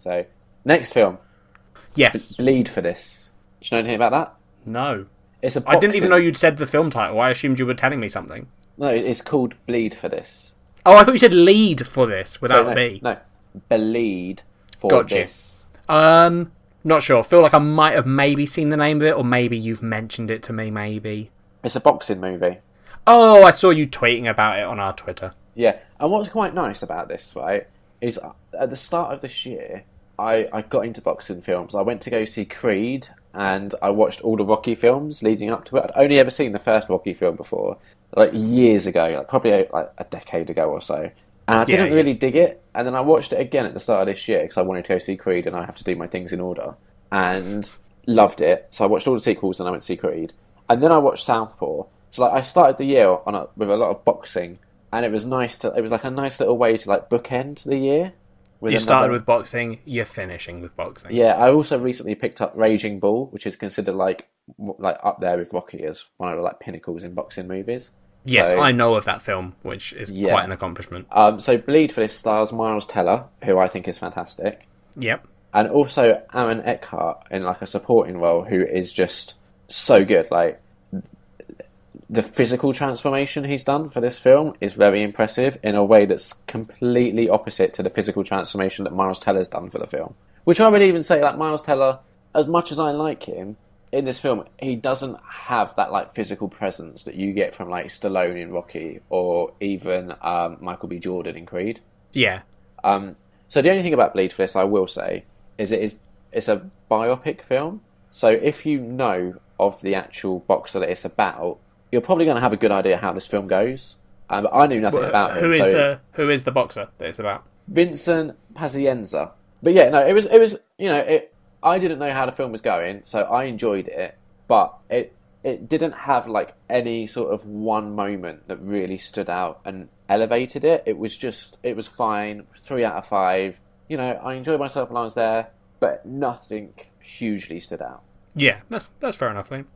So, next film. Yes. Bleed for this. Do you know anything about that? No. It's a I didn't even know you'd said the film title. I assumed you were telling me something. No, it's called Bleed for this. Oh, I thought you said lead for this without a B. No, Bleed for this. Not sure. Feel like I might have maybe seen the name of it, or maybe you've mentioned it to me, maybe. It's a boxing movie. Oh, I saw you tweeting about it on our Twitter. Yeah, and what's quite nice about this, right, is at the start of this year, I got into boxing films. I went to go see Creed, and I watched all the Rocky films leading up to it. I'd only ever seen the first Rocky film before, like years ago, like probably like a decade ago or so. And I didn't really dig it, and then I watched it again at the start of this year because I wanted to go see Creed and I have to do my things in order, and loved it. So I watched all the sequels and I went to see Creed. And then I watched Southpaw. So like I started the year with a lot of boxing, and it was nice it was like a nice little way to like bookend the year. You started with boxing, you're finishing with boxing. Yeah, I also recently picked up Raging Bull, which is considered like up there with Rocky as one of the like pinnacles in boxing movies. Yes, so, I know of that film, which is quite an accomplishment. So Bleed for this stars Miles Teller, who I think is fantastic. Yep. And also Aaron Eckhart in like a supporting role, who is just so good. Like the physical transformation he's done for this film is very impressive in a way that's completely opposite to the physical transformation that Miles Teller's done for the film. Which I would even say, like, Miles Teller, as much as I like him, in this film, he doesn't have that, like, physical presence that you get from, like, Stallone in Rocky or even Michael B. Jordan in Creed. Yeah. So the only thing about Bleed for this, I will say, is it's a biopic film. So if you know of the actual boxer that it's about, you're probably going to have a good idea how this film goes. But I knew nothing about him. Who is the boxer that it's about? Vincent Pazienza. But yeah, no, it was I didn't know how the film was going, so I enjoyed it, but it didn't have like any sort of one moment that really stood out and elevated it. It was fine, 3 out of 5. You know, I enjoyed myself when I was there, but nothing hugely stood out. Yeah, that's fair enough, Liam.